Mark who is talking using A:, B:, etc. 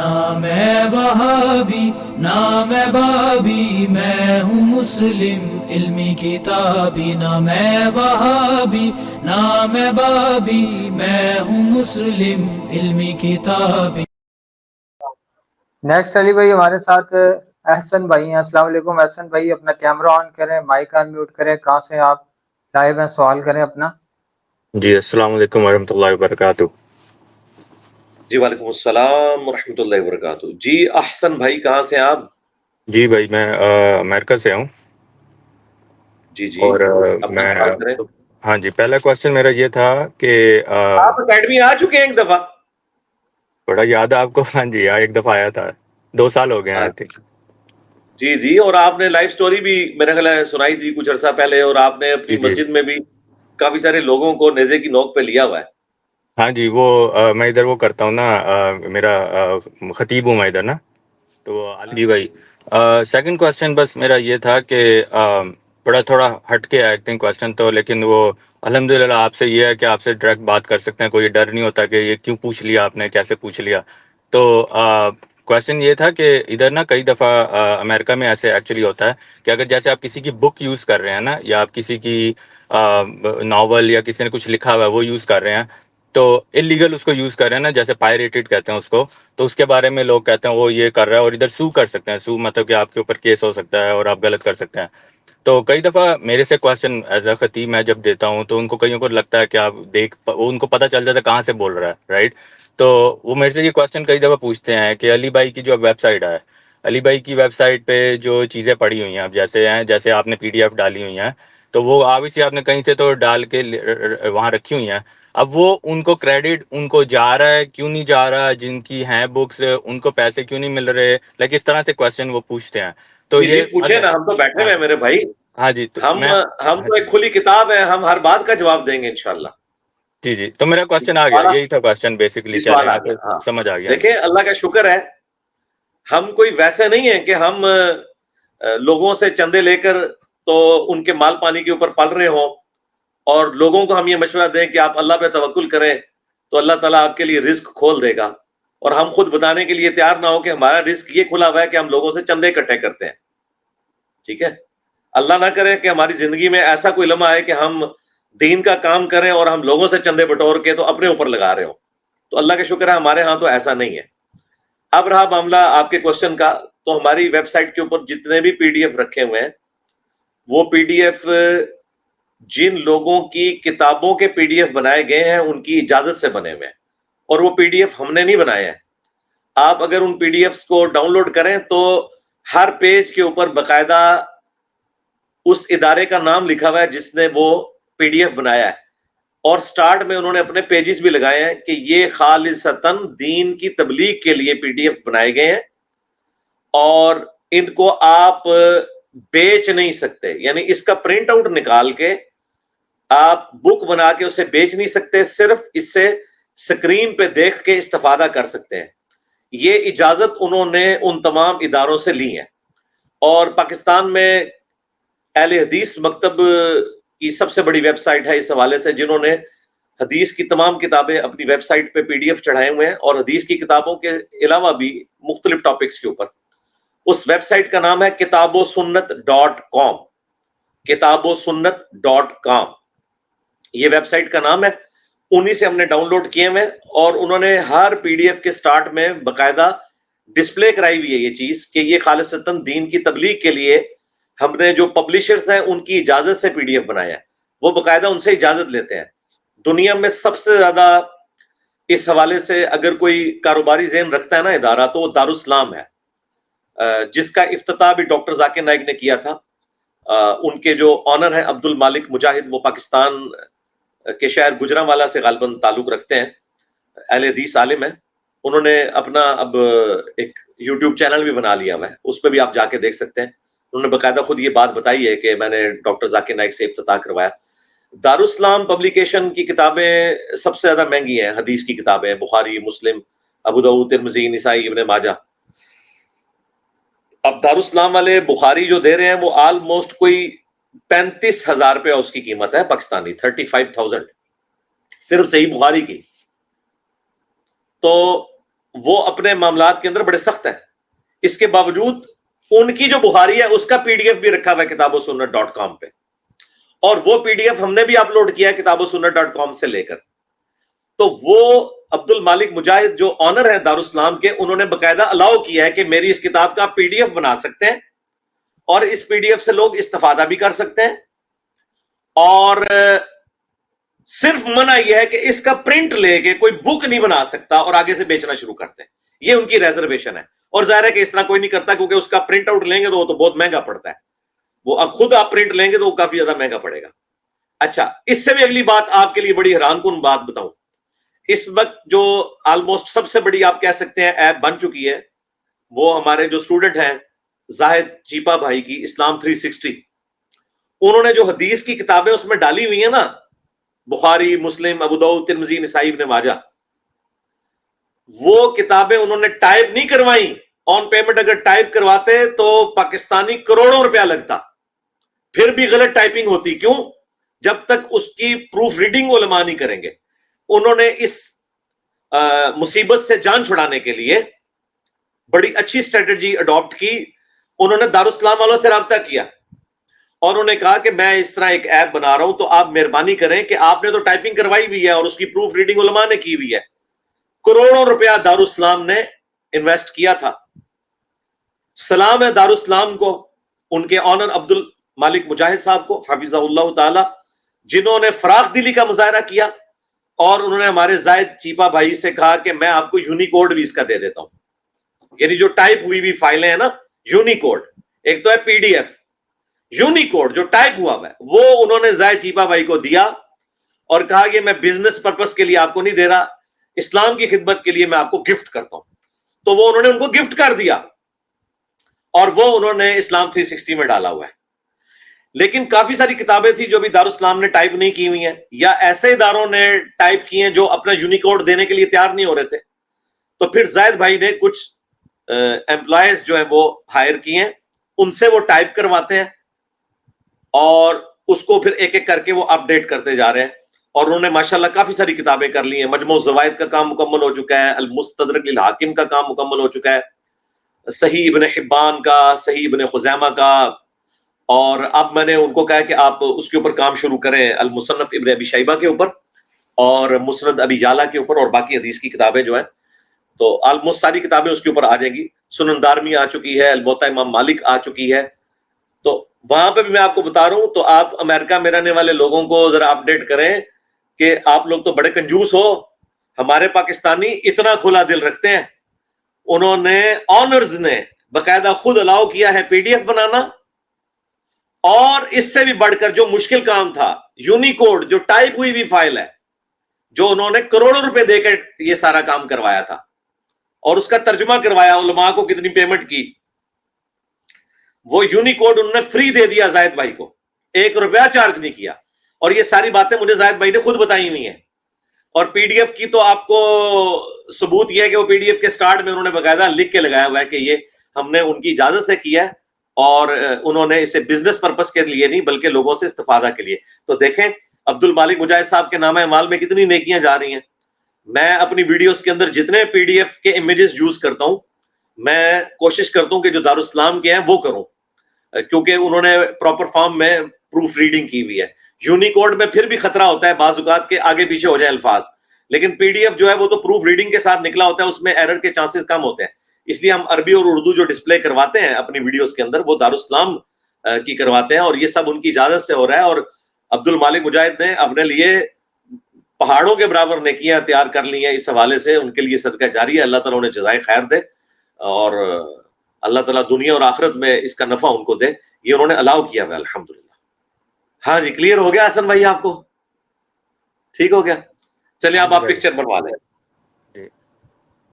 A: نہ میں وہابی نہ میں بابی، میں ہوں مسلم علمی کتابی، نہ میں وہابی نہ میں بابی، میں ہوں مسلم علمی کتابی۔
B: نیکسٹ علی بھائی ہمارے ساتھ احسن بھائی ہیں۔ السلام علیکم احسن بھائی، اپنا کیمرہ آن کریں، مائک آن میوٹ کریں، کہاں سے آپ لائیو ہیں، سوال کریں اپنا۔
C: جی السلام علیکم ورحمۃ اللہ وبرکاتہ۔
D: جی وعلیکم السلام ورحمۃ اللہ وبرکاتہ۔ جی احسن بھائی کہاں سے آپ؟
C: جی بھائی میں امریکہ سے ہوں۔
D: جی جی
C: اور
D: اپنا
C: میں
D: سوال کریں۔
C: ہاں جی، پہلا کوشچن میرا یہ تھا کہ
D: آپ اکیڈمی آ چکے ہیں ایک دفعہ؟
C: بڑا یاد ہے آپ کو؟ ہاں جی، ایک دفعہ آیا تھا، 2 سال ہو گئے ہیں آئی تھنک۔
D: جی جی، اور آپ نے لائف سٹوری بھی میرے خیال ہے سنائی تھی کچھ عرصہ پہلے، اور آپ نے اپنی
C: جی
D: مسجد میں بھی کافی سارے لوگوں کو نیزے کی نوک پہ لیا ہوا ہے۔
C: ہاں جی، وہ میں ادھر وہ کرتا ہوں نا، میرا خطیب ہوں میں ادھر نا، تو جی بھائی سیکنڈ کوشچن بس میرا یہ تھا کہ بڑا تھوڑا ہٹ کے آئی تھنک کوشچن تو، لیکن وہ الحمدللہ آپ سے یہ ہے کہ آپ سے ڈائریکٹ بات کر سکتے ہیں، کوئی ڈر نہیں ہوتا کہ یہ کیوں پوچھ لیا آپ نے، کیسے پوچھ لیا۔ تو کوشچن یہ تھا کہ ادھر نا کئی دفعہ امریکہ میں ایسے ایکچولی ہوتا ہے کہ اگر جیسے آپ کسی کی بک یوز کر رہے ہیں نا، یا آپ کسی کی ناول یا کسی نے کچھ لکھا ہوا ہے وہ یوز کر رہے ہیں، تو انلیگل اس کو یوز کر رہے ہیں نا، جیسے پائریٹڈ کہتے ہیں اس کو، تو اس کے بارے میں لوگ کہتے ہیں وہ یہ کر رہا ہے، اور ادھر سو کر سکتے ہیں، سو مطلب کہ آپ کے اوپر کیس ہو سکتا ہے اور آپ غلط کر سکتے ہیں۔ تو کئی دفعہ میرے سے کوشچن ایز اے خطیب میں جب دیتا ہوں تو ان کو کئیوں کو لگتا ہے کہ آپ ان کو پتہ چل جاتا ہے کہاں سے بول رہا ہے، رائٹ؟ تو وہ میرے سے یہ کوشچن کئی دفعہ پوچھتے ہیں کہ علی بھائی کی جو ویب سائٹ ہے، علی بھائی کی ویب سائٹ پہ جو چیزیں پڑی ہوئی ہیں، اب جیسے آپ نے PDF ڈالی ہوئی ہیں، تو وہ آبویسلی آپ نے کہیں سے تو ڈال کے وہاں رکھی ہوئی ہیں، اب وہ ان کو کریڈٹ ان کو جا رہا ہے، کیوں نہیں جا رہا؟ جن کی ہیں بکس ان کو پیسے کیوں نہیں مل رہے؟ لائک اس طرح سے کوشچن وہ پوچھتے ہیں۔ تو
D: جی جی
C: یہ
D: پوچھیں نا، ہم تو بیٹھے ہوئے ہیں میرے بھائی،
C: ہاں جی، تو
D: ہم
C: ہاں
D: تو
C: جی
D: ایک کھلی کتاب ہے، ہم ہر بات کا جواب دیں گے انشاءاللہ۔
C: جی تو میرا کوشچن آ گیا، یہی تھا کوشچن بیسیکلی،
D: جی
C: کیا
D: سوال آ
C: لینا
D: گیا،
C: تو
D: ہاں
C: سمجھ آ گیا۔
D: دیکھیں اللہ کا شکر ہے، ہم کوئی ویسے نہیں ہیں کہ ہم لوگوں سے چندے لے کر تو ان کے مال پانی کے اوپر پل رہے ہوں، اور لوگوں کو ہم یہ مشورہ دیں کہ آپ اللہ پہ توکل کریں تو اللہ تعالیٰ آپ کے لیے رزق کھول دے گا، اور ہم خود بتانے کے لیے تیار نہ ہو کہ ہمارا رزق یہ کھلا ہوا ہے کہ ہم لوگوں سے چندے اکٹھے کرتے ہیں۔ ٹھیک ہے، اللہ نہ کرے کہ ہماری زندگی میں ایسا کوئی لمحہ آئے کہ ہم دین کا کام کریں اور ہم لوگوں سے چندے بٹور کے تو اپنے اوپر لگا رہے ہوں۔ تو اللہ کا شکر ہے ہمارے ہاں تو ایسا نہیں ہے۔ اب رہا معاملہ آپ کے کوشچن کا، تو ہماری ویب سائٹ کے اوپر جتنے بھی PDF رکھے ہوئے ہیں، وہ PDF جن لوگوں کی کتابوں کے PDF بنائے گئے ہیں ان کی اجازت سے بنے ہوئے ہیں، اور وہ PDF ہم نے نہیں بنائے ہیں۔ آپ اگر ان PDFs کو ڈاؤن لوڈ کریں تو ہر پیج کے اوپر باقاعدہ اس ادارے کا نام لکھا ہوا ہے جس نے وہ PDF بنایا ہے، اور سٹارٹ میں انہوں نے اپنے پیجز بھی لگائے ہیں کہ یہ خالصتاً دین کی تبلیغ کے لیے PDF بنائے گئے ہیں، اور ان کو آپ بیچ نہیں سکتے، یعنی اس کا پرنٹ آؤٹ نکال کے آپ بک بنا کے اسے بیچ نہیں سکتے، صرف اس سے سکرین پہ دیکھ کے استفادہ کر سکتے ہیں۔ یہ اجازت انہوں نے ان تمام اداروں سے لی ہے، اور پاکستان میں اہل حدیث مکتب کی سب سے بڑی ویب سائٹ ہے اس حوالے سے، جنہوں نے حدیث کی تمام کتابیں اپنی ویب سائٹ پہ PDF چڑھائے ہوئے ہیں، اور حدیث کی کتابوں کے علاوہ بھی مختلف ٹاپکس کے اوپر۔ اس ویب سائٹ کا نام ہے کتابوسنت.com، کتابوسنت.com یہ ویب سائٹ کا نام ہے، انہی سے ہم نے ڈاؤن لوڈ کیے ہوئے، اور انہوں نے ہر PDF کے سٹارٹ میں باقاعدہ ڈسپلے کرائی ہوئی ہے یہ چیز کہ یہ خالصتاً دین کی تبلیغ کے لیے ہم نے جو پبلشرز ہیں ان کی اجازت سے PDF بنایا ہے، وہ باقاعدہ ان سے اجازت لیتے ہیں۔ دنیا میں سب سے زیادہ اس حوالے سے اگر کوئی کاروباری ذہن رکھتا ہے نا ادارہ، تو وہ دارالاسلام ہے، جس کا افتتاح بھی ڈاکٹر ذاکر نائک نے کیا تھا۔ ان کے جو آنر ہیں عبد المالک مجاہد، وہ پاکستان کے شہر گجرانوالہ سے غالباً تعلق رکھتے ہیں، اہل حدیث عالم ہیں۔ انہوں نے اپنا اب ایک YouTube چینل بھی بنا لیا ہوا ہے، اس پہ بھی آپ جا کے دیکھ سکتے ہیں۔ انہوں نے باقاعدہ خود یہ بات بتائی ہے کہ میں نے ڈاکٹر ذاکر نائک سے افتتاح کروایا۔ دارالاسلام پبلیکیشن کی کتابیں سب سے زیادہ مہنگی ہیں، حدیث کی کتابیں، بخاری، مسلم، ابو داؤد، ترمذی، نسائی، ابن ماجہ۔ اب دارالاسلام والے بخاری جو دے رہے ہیں وہ آلموسٹ کوئی 35,000 روپیہ اس کی قیمت ہے پاکستانی، 35,000 صرف صحیح بخاری کی۔ تو وہ اپنے معاملات کے اندر بڑے سخت ہیں. اس کے باوجود ان کی جو بخاری ہے اس کا پی ڈی ایف بھی رکھا ہوا ہے کتابوسنت.com پہ, اور وہ پی ڈی ایف ہم نے بھی اپلوڈ کیا ہے کتابوسنت.com سے لے کر. تو وہ عبد المالک مجاہد جو آنر ہے دارالاسلام کے, انہوں نے باقاعدہ الاؤ کیا ہے کہ میری اس کتاب کا پی ڈی ایف بنا سکتے ہیں, اور اس پی ڈی ایف سے لوگ استفادہ بھی کر سکتے ہیں, اور صرف منع یہ ہے کہ اس کا پرنٹ لے کے کوئی بک نہیں بنا سکتا اور آگے سے بیچنا شروع کرتے ہیں. یہ ان کی ریزرویشن ہے, اور ظاہر ہے کہ اس طرح کوئی نہیں کرتا, کیونکہ اس کا پرنٹ آؤٹ لیں گے تو وہ تو بہت مہنگا پڑتا ہے. وہ اب خود آپ پرنٹ لیں گے تو وہ کافی زیادہ مہنگا پڑے گا. اچھا, اس سے بھی اگلی بات آپ کے لیے بڑی حیران کن بات بتاؤں. اس وقت جو آلموسٹ سب سے بڑی آپ کہہ سکتے ہیں ایپ بن چکی ہے, وہ ہمارے جو اسٹوڈنٹ ہیں زاہد چیپا بھائی کی اسلام 360, انہوں نے جو حدیث کی کتابیں اس میں ڈالی ہوئی ہیں نا, بخاری, مسلم, ابو داؤد, ترمذی, نسائی, ابن ماجہ, وہ کتابیں انہوں نے ٹائپ نہیں کروائیں. آن پیمنٹ اگر ٹائپ کرواتے تو پاکستانی کروڑوں روپیہ لگتا, پھر بھی غلط ٹائپنگ ہوتی. کیوں؟ جب تک اس کی پروف ریڈنگ علماء نہیں کریں گے. انہوں نے اس مصیبت سے جان چھڑانے کے لیے بڑی اچھی اسٹریٹجی اڈاپٹ کی. انہوں نے دارالاسلام والوں سے رابطہ کیا اور انہوں نے کہا کہ میں اس طرح ایک ایپ بنا رہا ہوں, تو آپ مہربانی کریں کہ آپ نے تو ٹائپنگ کروائی ہوئی ہے اور اس کی پروف ریڈنگ علماء نے کی ہوئی ہے. کروڑوں روپیہ دارالاسلام نے انویسٹ کیا تھا. سلام ہے دارالاسلام کو, ان کے آنر عبد المالک مجاہد صاحب کو حفظہ اللہ تعالی, جنہوں نے فراخ دلی کا مظاہرہ کیا, اور انہوں نے ہمارے زاہد چیپا بھائی سے کہا کہ میں آپ کو یونیکوڈ بھی اس کا دے دیتا ہوں. یعنی جو ٹائپ ہوئی بھی فائلیں ہیں نا, یونیکوڈ, ایک تو ہے پی ڈی ایف, یونیکوڈ جو ٹائپ ہوا ہے وہ انہوں نے زاہد چیپا بھائی کو دیا اور کہا کہ میں بزنس پرپس کے لیے آپ کو نہیں دے رہا, اسلام کی خدمت کے لیے میں آپ کو گفٹ کرتا ہوں. تو وہ انہوں نے ان کو گفٹ کر دیا, اور وہ انہوں نے اسلام 360 میں ڈالا ہوا ہے. لیکن کافی ساری کتابیں تھی جو بھی دارالاسلام نے ٹائپ نہیں کی ہوئی ہیں, یا ایسے اداروں نے ٹائپ کی ہیں جو اپنا یونیکوڈ دینے کے لیے تیار نہیں ہو رہے تھے. تو پھر زاہد بھائی نے کچھ امپلائیز جو ہیں وہ ہائر کیے ہیں, ان سے وہ ٹائپ کرواتے ہیں اور اس کو پھر ایک ایک کر کے وہ اپ ڈیٹ کرتے جا رہے ہیں. اور انہوں نے ماشاءاللہ کافی ساری کتابیں کر لی ہیں. مجموع الزوائد کا کام مکمل ہو چکا ہے, المستدرک للحاکم کا کام مکمل ہو چکا ہے, صحیح ابن حبان کا, صحیح ابن خزیمہ کا, اور اب میں نے ان کو کہا کہ آپ اس کے اوپر کام شروع کریں, المصنف ابن ابی شیبہ کے اوپر اور مسند ابی یعلا کے اوپر, اور باقی حدیث کی کتابیں جو ہیں تو آلموسٹ ساری کتابیں اس کے اوپر آ جائیں گی. سنن دارمی آ چکی ہے, الموطا امام مالک آ چکی ہے. تو وہاں پہ بھی میں آپ کو بتا رہا ہوں, تو آپ امریکہ میں رہنے والے لوگوں کو ذرا اپ ڈیٹ کریں کہ آپ لوگ تو بڑے کنجوس ہو, ہمارے پاکستانی اتنا کھلا دل رکھتے ہیں. انہوں نے آنرز نے باقاعدہ خود الاؤ کیا ہے پی ڈی ایف بنانا, اور اس سے بھی بڑھ کر جو مشکل کام تھا, یونیکوڈ جو ٹائپ ہوئی بھی فائل ہے, جو انہوں نے کروڑوں روپے دے کر یہ سارا کام کروایا تھا, اور اس کا ترجمہ کروایا, علماء کو کتنی پیمنٹ کی, وہ یونیکوڈ انہوں نے فری دے دیا زاہد بھائی کو, 1 روپیہ چارج نہیں کیا. اور یہ ساری باتیں مجھے زاہد بھائی نے خود بتائی ہوئی ہیں. اور پی ڈی ایف کی تو آپ کو ثبوت یہ ہے کہ وہ پی ڈی ایف کے سٹارٹ میں انہوں نے باقاعدہ لکھ کے لگایا ہوا ہے کہ یہ ہم نے ان کی اجازت سے کیا ہے, اور انہوں نے اسے بزنس پرپس کے لیے نہیں بلکہ لوگوں سے استفادہ کے لیے. تو دیکھیں عبد المالک مجاہد صاحب کے نام اعمال میں کتنی نیکیاں جا رہی ہیں. میں اپنی ویڈیوز کے اندر جتنے پی ڈی ایف کے امیجز یوز کرتا ہوں, میں کوشش کرتا ہوں کہ جو دارالاسلام کے ہیں وہ کروں, کیونکہ انہوں نے پراپر فارم میں پروف ریڈنگ کی ہوئی ہے. یونیکوڈ میں پھر بھی خطرہ ہوتا ہے بعض اوقات کے آگے پیچھے ہو جائیں الفاظ, لیکن پی ڈی ایف جو ہے وہ تو پروف ریڈنگ کے ساتھ نکلا ہوتا ہے, اس میں ایرر کے چانسز کم ہوتے ہیں. اس لیے ہم عربی اور اردو جو ڈسپلے کرواتے ہیں اپنی ویڈیوز کے اندر وہ دارالاسلام کی کرواتے ہیں, اور یہ سب ان کی اجازت سے ہو رہا ہے. اور عبد المالک مجاہد نے اپنے لیے پہاڑوں کے برابر نیکیاں تیار کر لی ہیں اس حوالے سے, ان کے لیے صدقہ جاری ہے. اللہ تعالیٰ انہیں جزائے خیر دے, اور اللہ تعالیٰ دنیا اور آخرت میں اس کا نفع ان کو دے. یہ انہوں نے الاؤ کیا ہے الحمدللہ. ہاں جی, کلیئر ہو گیا حسن بھائی, آپ کو ٹھیک ہو گیا؟ چلیے آپ پکچر بنوا لیں.